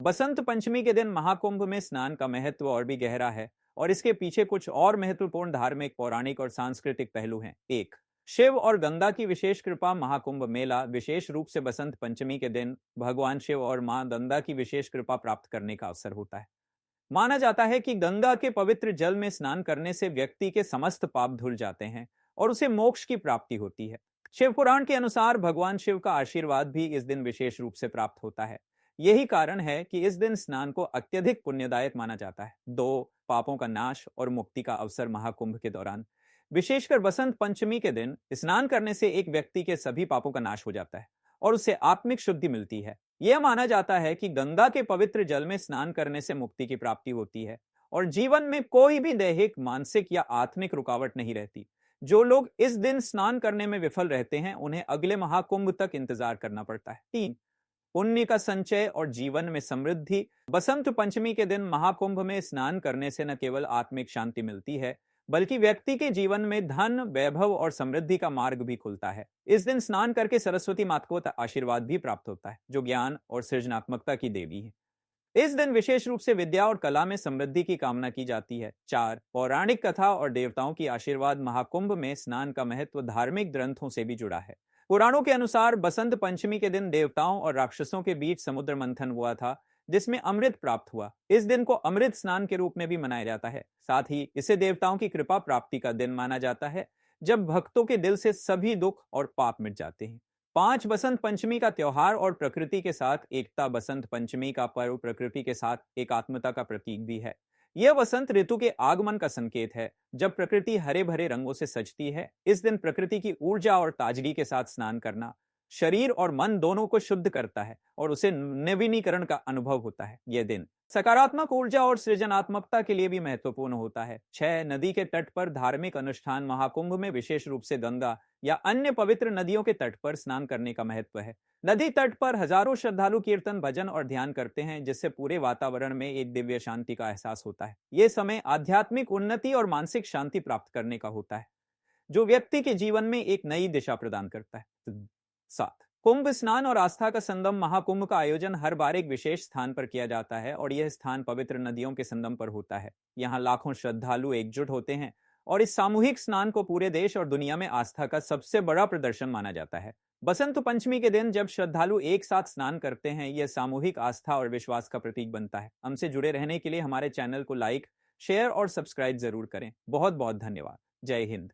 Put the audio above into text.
बसंत पंचमी के दिन महाकुंभ में स्नान का महत्व और भी गहरा है और इसके पीछे कुछ और महत्वपूर्ण धार्मिक, पौराणिक और सांस्कृतिक पहलू हैं। एक, शिव और गंगा की विशेष कृपा। महाकुंभ मेला विशेष रूप से बसंत पंचमी के दिन भगवान शिव और मां गंगा की विशेष कृपा प्राप्त करने का अवसर होता है। माना जाता है कि गंगा के पवित्र जल में स्नान करने से व्यक्ति के समस्त पाप धुल जाते हैं और उसे मोक्ष की प्राप्ति होती है। शिव पुराण के अनुसार भगवान शिव का आशीर्वाद भी इस दिन विशेष रूप से प्राप्त होता है। यही कारण है कि इस दिन स्नान को अत्यधिक पुण्यदायक माना जाता है। दो, पापों का नाश और मुक्ति का अवसर। महाकुंभ के दौरान, विशेषकर बसंत पंचमी के दिन स्नान करने से एक व्यक्ति के सभी पापों का नाश हो जाता है और उसे आत्मिक शुद्धि मिलती है। यह माना जाता है कि गंगा के पवित्र जल में स्नान करने से मुक्ति की प्राप्ति होती है और जीवन में कोई भी दैहिक, मानसिक या आत्मिक रुकावट नहीं रहती। जो लोग इस दिन स्नान करने में विफल रहते हैं उन्हें अगले महाकुंभ तक इंतजार करना पड़ता है। तीन, पुण्य का संचय और जीवन में समृद्धि। बसंत पंचमी के दिन महाकुंभ में स्नान करने से न केवल आत्मिक शांति मिलती है बल्कि व्यक्ति के जीवन में धन, वैभव और समृद्धि का मार्ग भी खुलता है। इस दिन स्नान करके सरस्वती माता को आशीर्वाद भी प्राप्त होता है, जो ज्ञान और सृजनात्मकता की देवी है। इस दिन विशेष रूप से विद्या और कला में समृद्धि की कामना की जाती है। चार, पौराणिक कथा और देवताओं की आशीर्वाद। महाकुंभ में स्नान का महत्व धार्मिक ग्रंथों से भी जुड़ा है। पुराणों के अनुसार बसंत पंचमी के दिन देवताओं और राक्षसों के बीच समुद्र मंथन हुआ था, जिसमें अमृत प्राप्त हुआ। इस दिन को अमृत स्नान के रूप में भी मनाया जाता है। साथ ही इसे देवताओं की कृपा प्राप्ति का दिन माना जाता है, जब भक्तों के दिल से सभी दुख और पाप मिट जाते हैं। पांच, बसंत पंचमी का त्योहार और प्रकृति के साथ एकता। बसंत पंचमी का पर्व प्रकृति के साथ एकात्मता का प्रतीक भी है। यह वसंत ऋतु के आगमन का संकेत है, जब प्रकृति हरे भरे रंगों से सजती है। इस दिन प्रकृति की ऊर्जा और ताजगी के साथ स्नान करना शरीर और मन दोनों को शुद्ध करता है और उसे नवीनीकरण का अनुभव होता है। यह दिन सकारात्मक ऊर्जा और सृजनात्मकता के लिए भी महत्वपूर्ण होता है। छह, नदी के तट पर धार्मिक अनुष्ठान। महाकुंभ में विशेष रूप से गंगा या अन्य पवित्र नदियों के तट पर स्नान करने का महत्व है। नदी तट पर हजारों श्रद्धालु कीर्तन, भजन और ध्यान करते हैं, जिससे पूरे वातावरण में एक दिव्य शांति का एहसास होता है। यह समय आध्यात्मिक उन्नति और मानसिक शांति प्राप्त करने का होता है, जो व्यक्ति के जीवन में एक नई दिशा प्रदान करता है। सात, कुंभ स्नान और आस्था का संगम। महाकुंभ का आयोजन हर बार एक विशेष स्थान पर किया जाता है और यह स्थान पवित्र नदियों के संगम पर होता है। यहाँ लाखों श्रद्धालु एकजुट होते हैं और इस सामूहिक स्नान को पूरे देश और दुनिया में आस्था का सबसे बड़ा प्रदर्शन माना जाता है। बसंत पंचमी के दिन जब श्रद्धालु एक साथ स्नान करते हैं, यह सामूहिक आस्था और विश्वास का प्रतीक बनता है। हमसे जुड़े रहने के लिए हमारे चैनल को लाइक, शेयर और सब्सक्राइब जरूर करें। बहुत बहुत धन्यवाद। जय हिंद।